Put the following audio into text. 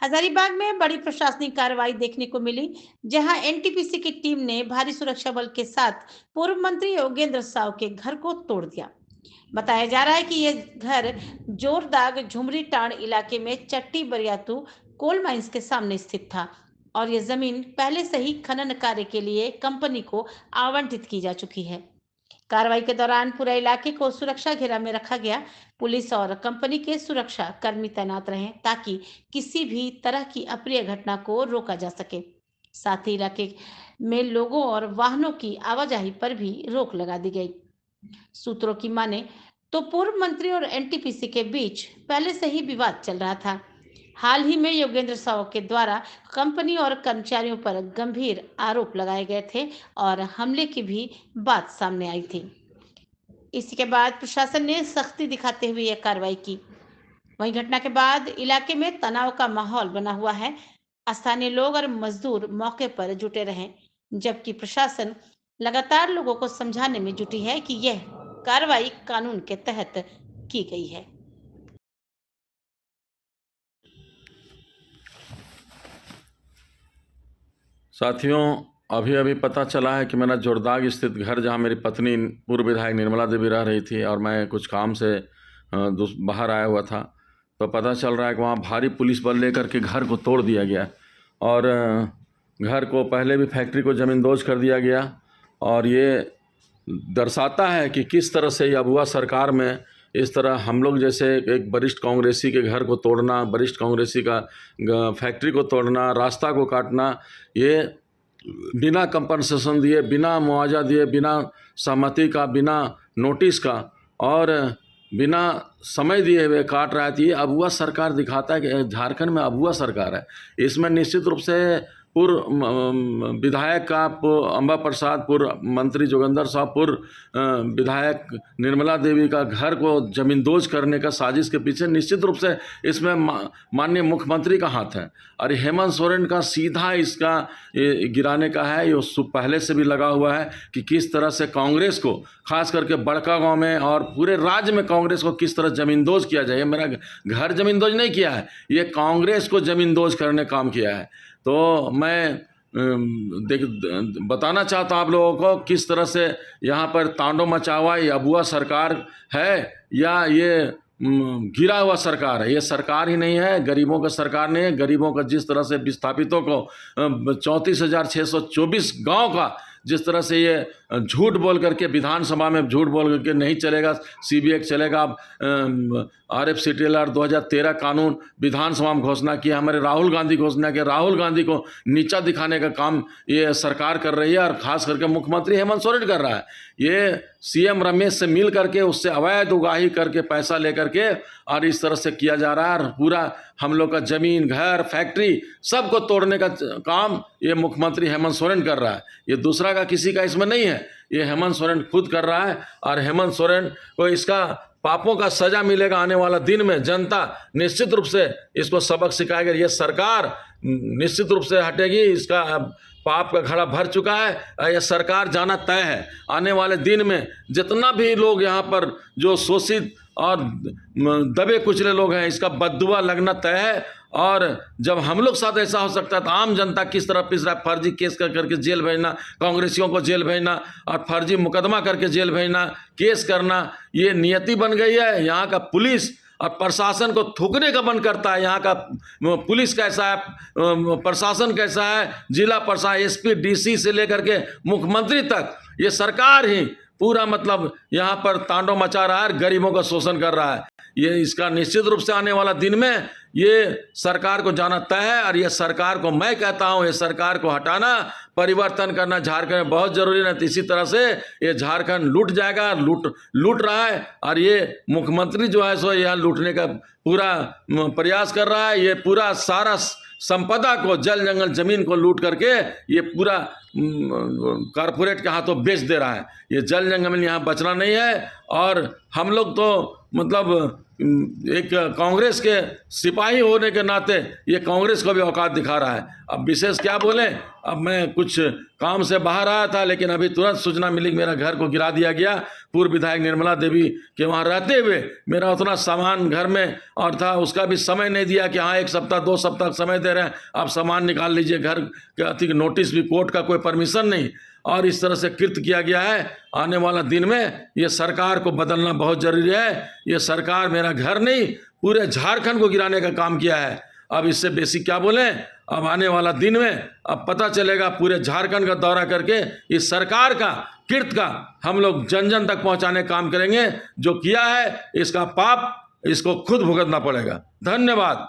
हजारीबाग में बड़ी प्रशासनिक कार्रवाई देखने को मिली, जहां एनटीपीसी की टीम ने भारी सुरक्षा बल के साथ पूर्व मंत्री योगेंद्र साव के घर को तोड़ दिया। बताया जा रहा है कि यह घर जोरदाग झुमरी टांड इलाके में चट्टी बरियातू कोल माइंस के सामने स्थित था और यह जमीन पहले से ही खनन कार्य के लिए कंपनी को आवंटित की जा चुकी है। कार्रवाई के दौरान पूरे इलाके को सुरक्षा घेरा में रखा गया। पुलिस और कंपनी के सुरक्षा कर्मी तैनात रहे ताकि किसी भी तरह की अप्रिय घटना को रोका जा सके। साथ ही इलाके में लोगों और वाहनों की आवाजाही पर भी रोक लगा दी गई। सूत्रों की माने तो पूर्व मंत्री और एनटीपीसी के बीच पहले से ही विवाद चल रहा था। हाल ही में योगेंद्र साव के द्वारा कंपनी और कर्मचारियों पर गंभीर आरोप लगाए गए थे और हमले की भी बात सामने आई थी। इसी के बाद प्रशासन ने सख्ती दिखाते हुए यह कार्रवाई की। वहीं घटना के बाद इलाके में तनाव का माहौल बना हुआ है। स्थानीय लोग और मजदूर मौके पर जुटे रहे, जबकि प्रशासन लगातार लोगों को समझाने में जुटी है कि यह कार्रवाई कानून के तहत की गई है। साथियों, अभी अभी पता चला है कि मेरा जोरदाग स्थित घर, जहां मेरी पत्नी पूर्व विधायक निर्मला देवी रह रही थी और मैं कुछ काम से बाहर आया हुआ था, तो पता चल रहा है कि वहां भारी पुलिस बल लेकर के घर को तोड़ दिया गया और घर को पहले भी फैक्ट्री को ज़मींदोज कर दिया गया। और ये दर्शाता है कि किस तरह से अबुआ सरकार में इस तरह हम लोग जैसे एक वरिष्ठ कांग्रेसी के घर को तोड़ना, वरिष्ठ कांग्रेसी का फैक्ट्री को तोड़ना, रास्ता को काटना, ये बिना कंपनसेशन दिए, बिना मुआवजा दिए, बिना सहमति का, बिना नोटिस का और बिना समय दिए हुए काट रहा है। ये अबुआ सरकार दिखाता है कि झारखंड में अबुआ सरकार है। इसमें निश्चित रूप से पूर्व विधायक का अम्बा प्रसाद, पूर्व मंत्री जोगेंद्र साव, पूर्व विधायक निर्मला देवी का घर को जमींदोज करने का साजिश के पीछे निश्चित रूप से इसमें माननीय मुख्यमंत्री का हाथ है। और हेमंत सोरेन का सीधा इसका गिराने का है। ये पहले से भी लगा हुआ है कि किस तरह से कांग्रेस को, खास करके बड़का गांव में और पूरे राज्य में कांग्रेस को किस तरह जमींदोज किया जाए। मेरा घर जमींदोज नहीं किया है, ये कांग्रेस को जमींदोज करने काम किया है। तो मैं बताना चाहता हूँ आप लोगों को किस तरह से यहाँ पर तांडव मचा हुआ ये अबुआ सरकार है या ये गिरा हुआ सरकार है। ये सरकार ही नहीं है, गरीबों का सरकार नहीं है। गरीबों का जिस तरह से विस्थापितों को 34,624 गांव का जिस तरह से ये झूठ बोल करके विधानसभा में झूठ बोल करके नहीं चलेगा, सीबीआई चलेगा, RFCTLR 2013 कानून विधानसभा में घोषणा किया, हमारे राहुल गांधी घोषणा किया। राहुल गांधी को नीचा दिखाने का काम ये सरकार कर रही है और खास करके मुख्यमंत्री हेमंत सोरेन कर रहा है। ये सीएम रमेश से मिल करके उससे अवैध उगाही करके पैसा लेकर के और इस तरह से किया जा रहा है। और पूरा हम लोग का जमीन, घर, फैक्ट्री सबको तोड़ने का काम ये मुख्यमंत्री हेमंत सोरेन कर रहा है। ये दूसरा का किसी का इसमें नहीं है, ये हेमंत सोरेन खुद कर रहा है। और हेमंत सोरेन को इसका पापों का सजा मिलेगा। आने वाला दिन में जनता निश्चित रूप से इसको सबक सिखाएगी। ये सरकार निश्चित रूप से हटेगी, इसका पाप का घड़ा भर चुका है। यह सरकार जाना तय है। आने वाले दिन में जितना भी लोग यहाँ पर जो शोषित और दबे कुचले लोग हैं, इसका बद्दुआ लगना तय है। और जब हम लोग साथ ऐसा हो सकता है तो आम जनता किस तरह पिस रहा है। फर्जी केस करके जेल भेजना, कांग्रेसियों को जेल भेजना और फर्जी मुकदमा करके जेल भेजना, केस करना, ये नियति बन गई है। यहाँ का पुलिस और प्रशासन को थूकने का मन करता है। यहाँ का पुलिस कैसा है, प्रशासन कैसा है, जिला प्रशासन, SP DC से लेकर के मुख्यमंत्री तक, ये सरकार ही पूरा मतलब यहाँ पर तांडव मचा रहा है, गरीबों का शोषण कर रहा है। ये इसका निश्चित रूप से आने वाला दिन में ये सरकार को जाना तय है। और ये सरकार को मैं कहता हूँ, ये सरकार को हटाना, परिवर्तन करना झारखंड में बहुत जरूरी है। इसी तरह से ये झारखंड लूट जाएगा, लूट रहा है। और ये मुख्यमंत्री जो है सो यहाँ लूटने का पूरा प्रयास कर रहा है। ये पूरा सारा संपदा को, जल जंगल जमीन को लूट करके ये पूरा कारपोरेट के हाथों बेच दे रहा है। ये जल जंगल यहाँ बचना नहीं है। और हम लोग तो मतलब एक कांग्रेस के सिपाही होने के नाते ये कांग्रेस को भी औकात दिखा रहा है। अब विशेष क्या बोलें, अब मैं कुछ काम से बाहर आया था, लेकिन अभी तुरंत सूचना मिली कि मेरा घर को गिरा दिया गया। पूर्व विधायक निर्मला देवी के वहाँ रहते हुए मेरा उतना सामान घर में और था, उसका भी समय नहीं दिया कि हाँ 1 सप्ताह 2 सप्ताह समय दे रहे हैं, आप सामान निकाल लीजिए। घर का अति नोटिस भी, कोर्ट का कोई परमिशन नहीं, और इस तरह से कृत्य किया गया है। आने वाला दिन में ये सरकार को बदलना बहुत जरूरी है। ये सरकार मेरा घर नहीं, पूरे झारखंड को गिराने का काम किया है। अब इससे बेसी क्या बोलें। अब आने वाला दिन में अब पता चलेगा, पूरे झारखंड का दौरा करके इस सरकार का कृत्य का हम लोग जन जन तक पहुंचाने का काम करेंगे। जो किया है इसका पाप इसको खुद भुगतना पड़ेगा। धन्यवाद।